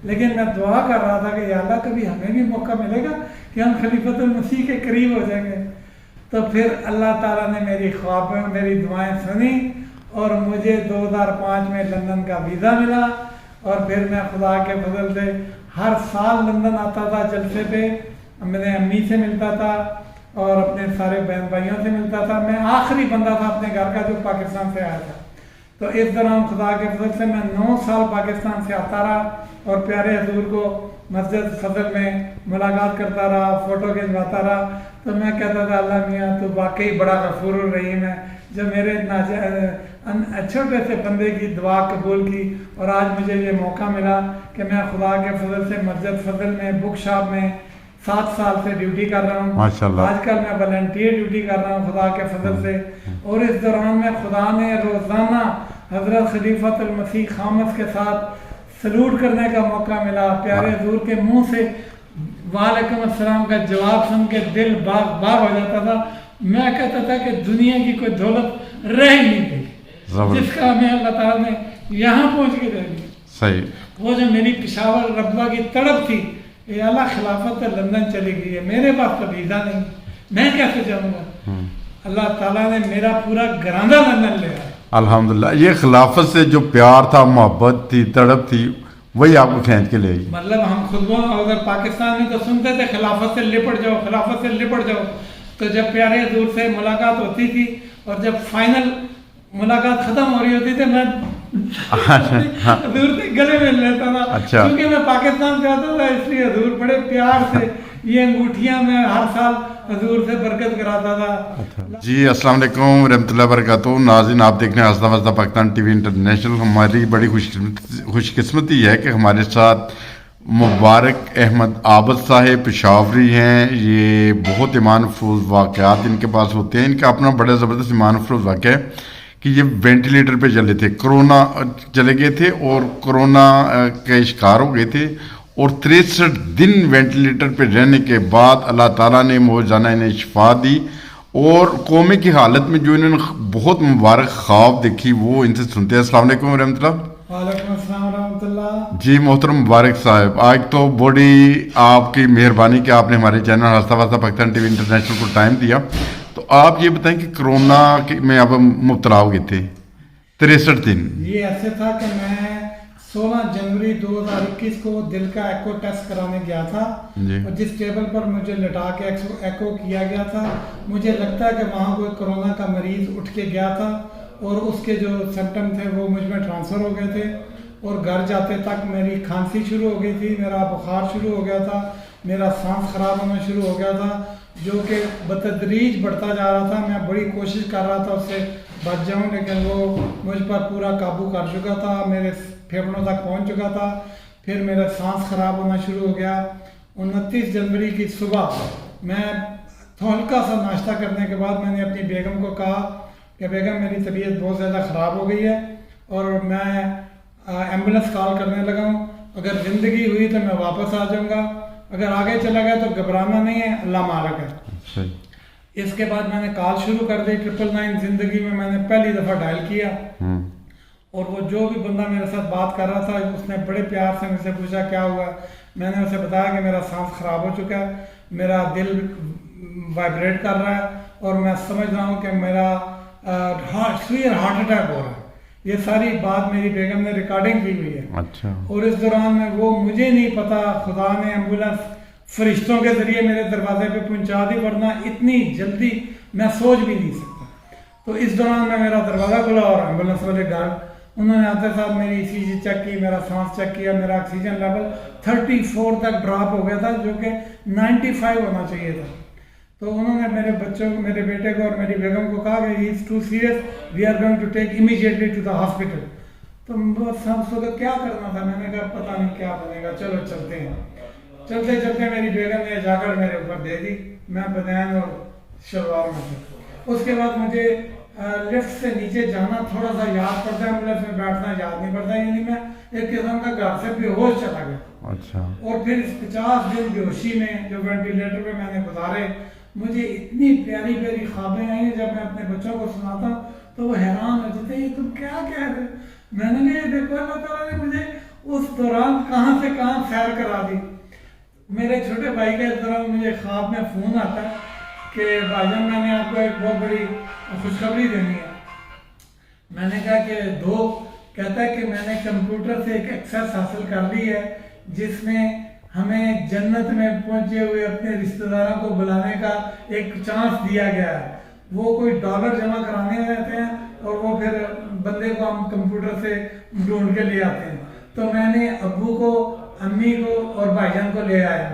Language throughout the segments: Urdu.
لیکن میں دعا کر رہا تھا کہ یا اللہ کبھی ہمیں بھی موقع ملے گا کہ ہم خلیفۃ المسیح کے قریب ہو جائیں گے. تو پھر اللہ تعالیٰ نے میری خواب میں میری دعائیں سنی اور مجھے 2005 میں لندن کا ویزا ملا. اور پھر میں خدا کے فضل سے ہر سال لندن آتا تھا جلسے پہ. میرے امی سے ملتا تھا اور اپنے سارے بہن بھائیوں سے ملتا تھا. میں آخری بندہ تھا اپنے گھر کا جو پاکستان سے آیا تھا. تو اس دوران خدا کے فضل سے میں 9 سال پاکستان سے آتا رہا اور پیارے حضور کو مسجد فضل میں ملاقات کرتا رہا, فوٹو کھنچواتا رہا. تو میں کہتا تھا اللہ میاں تو واقعی بڑا غفور الرحیم ہے جو میرے چھوٹے سے بندے کی دعا قبول کی. اور آج مجھے یہ موقع ملا کہ میں خدا کے فضل سے مسجد فضل میں بک شاپ میں 7 سال سے ڈیوٹی کر رہا ہوں. آج کل میں والنٹیئر ڈیوٹی کر رہا ہوں خدا کے فضل سے. اور اس دوران میں خدا نے روزانہ حضرت خلیفۃ المسیح خامس کے ساتھ سلوٹ کرنے کا موقع ملا. پیارے حضور کے منہ سے وعلیکم السلام کا جواب سن کے دل باغ باغ ہو جاتا تھا. میں کہتا تھا کہ دنیا کی کوئی دولت رہ ہی نہیں گئی جس کا ہمیں اللہ تعالیٰ نے یہاں پہنچ کے دے دی. صحیح. وہ جو میری پشاور ربوہ کی تڑپ تھی کہ اللہ خلافت لندن چلی گئی ہے, میرے پاس تو ویزا نہیں, میں کیسے جاؤں گا. اللہ تعالیٰ نے میرا پورا گراندہ لندن لے آیا. الحمدللہ. یہ خلافت سے جو پیار تھا, محبت تھی, تڑپ تھی, وہی آپ کو کھینچ کے لے آئی. مطلب ہم خود اگر پاکستان میں تو سنتے تھے خلافت سے لپٹ جاؤ, خلافت سے لپٹ جاؤ. تو جب پیارے حضور سے ملاقات ہوتی تھی اور جب فائنل ملاقات ختم ہو رہی ہوتی تھی میں حضور سے گلے میں لیتا تھا. کیونکہ میں پاکستان سے آتا تھا اس لیے حضور بڑے پیار سے یہ انگوٹھیاں میں ہر سال حضور سے برکت کراتا تھا. جی السلام علیکم ورحمۃ اللہ وبرکاتہ. ناظرین آپ دیکھ رہے ہیں ہنستا وسطا پاکستان ٹی وی انٹرنیشنل. ہماری بڑی خوش قسمتی ہے کہ ہمارے ساتھ مبارک احمد عابد صاحب پشاوری ہیں. یہ بہت ایمان افروز واقعات ان کے پاس ہوتے ہیں. ان کا اپنا بڑا زبردست ایمان افروز واقعہ ہے کہ یہ وینٹیلیٹر پہ چلے تھے, کرونا چلے گئے تھے اور کرونا کے شکار ہو گئے تھے. اور 63 دن وینٹیلیٹر پہ رہنے کے بعد اللہ تعالیٰ نے موجزانہ انہیں شفا دی. اور کومے کی حالت میں جو انہوں نے بہت مبارک خواب دیکھی وہ ان سے سنتے ہیں. السلام علیکم ورحمۃ اللہ. وعلیکم السلام ورحمۃ اللہ. جی محترم مبارک صاحب, آج تو بڑی آپ کی مہربانی کہ آپ نے ہمارے چینل ہنستا وسطا پاکستان ٹی وی انٹرنیشنل کو ٹائم دیا. تو آپ یہ بتائیں کہ کرونا میں آپ مبتلا ہو گئے تھے 63 دن. یہ ایسے تھا کہ میں 16 جنوری 2021 کو دل کا ایکو ٹیسٹ کرانے گیا تھا. اور جس ٹیبل پر مجھے لٹا کے ایکو کیا گیا تھا مجھے لگتا ہے کہ وہاں کوئی کرونا کا مریض اٹھ کے گیا تھا اور اس کے جو سمپٹم تھے وہ مجھ میں ٹرانسفر ہو گئے تھے. اور گھر جاتے تک میری کھانسی شروع ہو گئی تھی, میرا بخار شروع ہو گیا تھا, میرا سانس خراب ہونا شروع ہو گیا تھا جو کہ بتدریج بڑھتا جا رہا تھا. میں بڑی کوشش کر رہا تھا اس سے بچ جاؤں لیکن وہ مجھ پر پورا قابو کر چکا تھا, میرے پھیپھڑوں تک پہنچ چکا تھا. پھر میرا سانس خراب ہونا شروع ہو گیا. 29 جنوری کی صبح میں ہلکا سا ناشتہ کرنے کے بعد میں نے اپنی بیگم کو کہا کہ بیگم میری طبیعت بہت زیادہ خراب ہو گئی ہے اور میں ایمبولینس کال کرنے لگا ہوں. اگر زندگی ہوئی تو میں واپس آ جاؤں گا, اگر آگے چلا گیا تو گھبرانا نہیں ہے, اللہ مالک ہے. اس کے بعد میں نے کال شروع کر دی 999. زندگی میں نے پہلی دفعہ ڈائل کیا اور وہ جو بھی بندہ میرے ساتھ بات کر رہا تھا اس نے بڑے پیار سے مجھ سے پوچھا کیا ہوا. میں نے اسے بتایا کہ میرا سانس خراب ہو چکا ہے, میرا دل وائبریٹ کر رہا ہے اور میں سمجھ رہا ہوں کہ میرا سوئر ہارٹ اٹیک ہو رہا ہے. یہ ساری بات میری بیگم نے ریکارڈنگ کی ہوئی ہے. اور اس دوران میں وہ مجھے نہیں پتا, خدا نے ایمبولینس فرشتوں کے ذریعے میرے دروازے پہ پہنچا دی, ورنہ اتنی جلدی میں سوچ بھی نہیں سکتا. تو اس دوران میں میرا دروازہ کھلا اور ایمبولینس والے گارڈ انہوں نے آتے ساتھ میری ECG چیک کی, میرا سانس چیک کیا, میرا آکسیجن لیول 34 تک ڈراپ ہو گیا تھا جو کہ 95 ہونا چاہیے تھا. تو انہوں نے میرے بچوں کو, میرے بیٹے کو اور میری بیگم کو کہا کہ he is too serious, we are going to take immediately to the hospital. تو بس ہم سو کیا کرنا تھا, میں نے کہا پتہ نہیں کیا بنے گا, چلو چلتے ہیں. چلتے چلتے میری بیگم نے جا کر میرے اوپر دے دی, میں بنیان اور شلوار میں تھا. اس کے بعد مجھے لفٹ سے نیچے جانا تھوڑا سا یاد پڑتا ہے, ایمبولینس میں بیٹھنا یاد نہیں پڑتا, یعنی میں ایک قسم کا گھر سے بے ہوش چلا گیا. اور پھر اس 50 دن بے ہوشی میں جو وینٹیلیٹر پہ میں نے گزارے, مجھے اتنی پیاری پیاری خوابیں آئی ہیں. جب میں اپنے بچوں کو سناتا ہوں تو وہ حیران ہو جاتے ہیں, یہ تم کیا کہہ رہے. میں نے کہا دیکھو اللہ تعالیٰ نے مجھے اس دوران کہاں سے کہاں سیر کرا دی. میرے چھوٹے بھائی کا اس دوران مجھے خواب میں فون آتا ہے کہ بھائی جان میں نے آپ کو ایک بہت بڑی خوشخبری دینی ہے. میں نے کہا کہ دو. کہتا ہے کہ میں نے کمپیوٹر سے ایک ایکسیس حاصل کر لی ہے جس میں ہمیں جنت میں پہنچے ہوئے اپنے رشتہ داروں کو بلانے کا ایک چانس دیا گیا ہے. وہ کوئی ڈالر جمع کرانے رہتے ہیں اور وہ پھر بندے کو ہم کمپیوٹر سے ڈھونڈ کے لے آتے ہیں. تو میں نے ابو کو, امی کو اور بھائی جان کو لے آیا,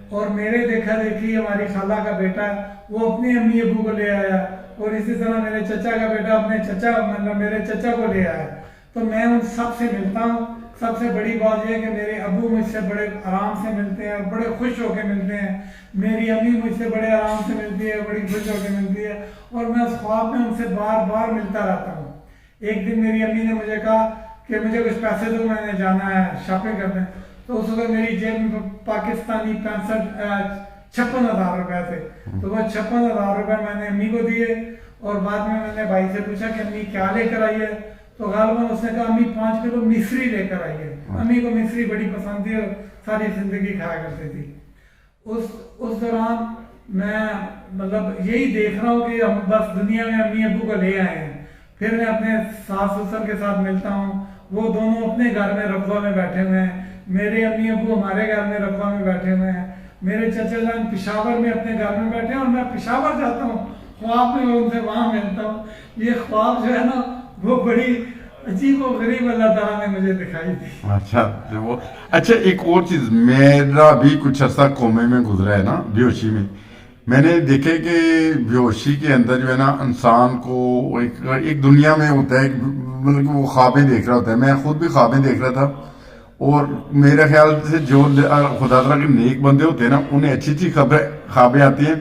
اور میرے دیکھا دیکھی ہماری خالہ کا بیٹا ہے وہ اپنے امی ابو کو لے آیا, اور اسی طرح میرے چچا کا بیٹا اپنے چچا مطلب میرے چچا کو لے آیا. تو میں ان سب سے ملتا ہوں. سب سے بڑی بات یہ ہے کہ میرے ابو مجھ سے بڑے آرام سے ملتے ہیں اور بڑے خوش ہو کے ملتے ہیں. میری امی مجھ سے بڑے آرام سے ملتی ہے, بڑی خوش ہو کے ملتی ہے, اور میں اس خواب میں ان سے بار بار ملتا رہتا ہوں. ایک دن میری امی نے مجھے کہا کہ مجھے کچھ پیسے دو, میں نے جانا ہے شاپنگ کرنے. تو اس وقت میری جیب میں پاکستانی 56,000 روپے تھے. تو وہ 56,000 روپے میں نے امی کو دیے, اور بعد میں نے بھائی سے پوچھا کہ امی کیا لے کر آئی ہے. تو غالباً اس نے کہا امی 5 کلو مصری لے کر آئی ہے. امی کو مصری بڑی پسند تھی اور ساری زندگی کھایا کرتی تھی. اس دوران میں مطلب یہی دیکھ رہا ہوں کہ ہم بس دنیا میں امی ابو کو لے آئے ہیں. پھر میں اپنے ساس سسر کے ساتھ ملتا ہوں, وہ دونوں اپنے گھر میں رقبہ میں بیٹھے ہوئے ہیں. میرے امی ابو ہمارے گھر میں رقبہ میں بیٹھے ہوئے ہیں. میرے چچا جان پشاور میں اپنے گھر میں بیٹھے ہیں اور میں پشاور جاتا ہوں خواب میں, ان سے وہاں ملتا ہوں. یہ خواب جو ہے نا وہ بڑی عجیب و غریب اللہ تعالیٰ نے مجھے دکھائی تھی. اچھا ایک اور چیز, میرا بھی کچھ عرصہ کومے میں گزرا ہے نا, بیہوشی میں. میں نے دیکھے کہ بیہوشی کے اندر جو ہے نا انسان کو ایک دنیا میں ہوتا ہے, مطلب کہ وہ خوابیں دیکھ رہا ہوتا ہے. میں خود بھی خوابیں دیکھ رہا تھا, اور میرے خیال سے جو خدا تعالیٰ کے نیک بندے ہوتے ہیں نا انہیں اچھی اچھی خوابیں آتی ہیں.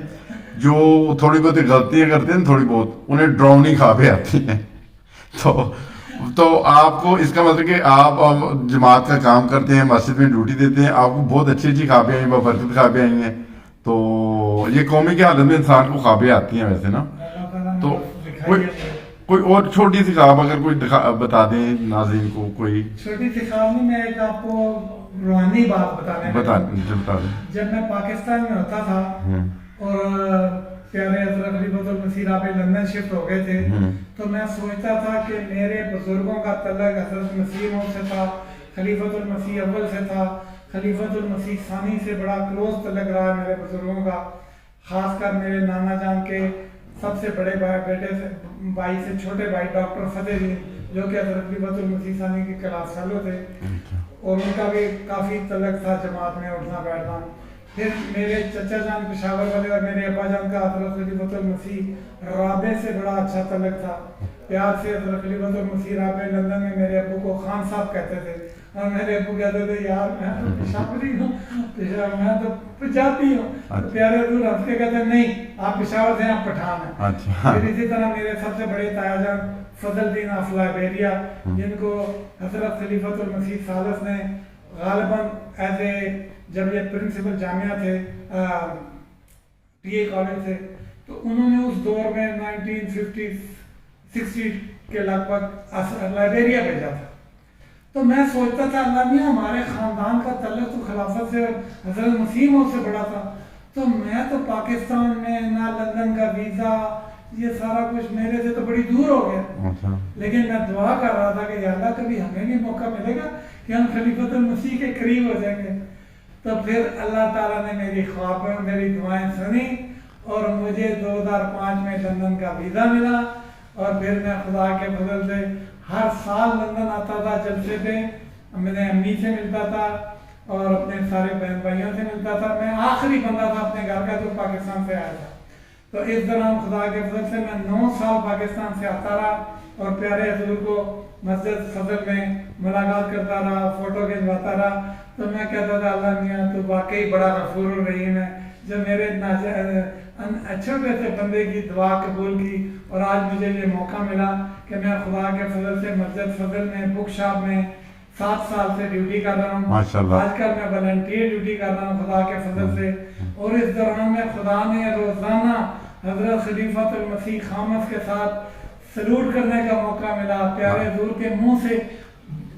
جو تھوڑی بہت غلطیاں کرتے ہیں تھوڑی بہت, انہیں ڈراؤنی خوابیں آتی ہیں. تو آپ کو اس کا مطلب کہ آپ جماعت کا کام کرتے ہیں, مسجد میں ڈیوٹی دیتے ہیں, آپ کو بہت اچھی اچھی خوابیں آئی, بابرکت خوابیں آئی ہیں. تو یہ قومی کی حالت میں انسان کو خوابیں آتی ہیں ویسے نا. تو کوئی اور چھوٹی سی خواب اگر کوئی بتا دیں ناظرین کو, کوئی چھوٹی سی خواب نہیں, میں ایک آپ کو روحانی بات بتا دیں. جب میں پاکستان میں ہوتا تھا اور پیارے حضرت خلیفۃ المسیح آپ لندن شفٹ ہو گئے تھے, تو میں سوچتا تھا کہ میرے بزرگوں کا تعلق حضرت مسیح سے تھا, خلیفۃ المسیح اول سے تھا, خلیفۃ المسیح ثانی سے بڑا کلوز تعلق رہا ہے میرے بزرگوں کا. خاص کر میرے نانا جان کے سب سے بڑے بیٹے سے بھائی سے چھوٹے بھائی ڈاکٹر فتح دین جو کہ حضرت خلیفۃ المسیح ثانی کے کلاس فیلو تھے, اور ان کا بھی کافی تعلق تھا جماعت میں اٹھنا بیٹھنا. پھر میرے چچا جان پشاور والے اور میرے ابا جان کا حضرت خلیفۃ المسیح رابع سے بڑا اچھا تعلق تھا. پیار سے حضرت خلیفۃ المسیح رابع لندن میں میرے ابو کو خان صاحب کہتے تھے, اور میرے ابو کہتے تھے یار میں تو پشاوری ہوں, میں تو پنجابی ہوں. پیارے حضور ہنس کے کہتے ہیں نہیں آپ پشاور سے, آپ پٹھان ہیں. پھر اسی طرح میرے سب سے بڑے تایا جان فضل الدین آف لائبیریا, جن کو حضرت خلیفۃ المسیح ثالث نے غالباً ایز اے, جب یہ پرنسپل جامعہ تھے پی اے کالج سے, تو انہوں نے اس دور میں 1950-60 کے لگ بھگ لائبیریا بھیجا تھا. تو میں سوچتا تھا اللہ میاں ہمارے خاندان کا تعلق تو خلافت سے اور حضرت مسیح سے بڑا تھا, تو میں تو پاکستان میں نہ لندن کا ویزا, یہ سارا کچھ میرے سے تو بڑی دور ہو گیا. لیکن میں دعا کر رہا تھا کہ یا اللہ کبھی ہمیں بھی موقع ملے گا کہ ہم خلیفۃ المسیح کے قریب ہو جائیں گے. تو پھر اللہ تعالیٰ نے میری خواب میں میری دعائیں سنی, اور مجھے 2005 میں لندن کا ویزا ملا, اور پھر میں خدا کے فضل سے ہر سال لندن آتا تھا جلسے پہ. میں امی سے ملتا تھا اور اپنے سارے بہن بھائیوں سے ملتا تھا. میں آخری بندہ تھا اپنے گھر کا جو پاکستان سے آیا تھا. تو اس دوران خدا کے فضل سے میں 9 سال پاکستان سے آتا رہا, اور پیارے حضور کو مسجد فضل میں ملاقات کرتا رہا, فوٹو کھنچواتا رہا. تو میں کہتا تھا اللہ میاں تو واقعی بڑا غفور الرحیم ہے, جو میرے چھوٹے سے بندے کی دعا قبول کی. اور آج مجھے یہ موقع ملا کہ میں خدا کے فضل سے مسجد فضل میں بک شاپ میں 7 سال سے ڈیوٹی کر رہا ہوں. آج کل میں والنٹیئر ڈیوٹی کر رہا ہوں خدا کے فضل سے. اور اس دوران میں خدا نے روزانہ حضرت خلیفۃ المسیح خامس کے ساتھ سلوٹ کرنے کا موقع ملا. پیارے حضور کے منہ سے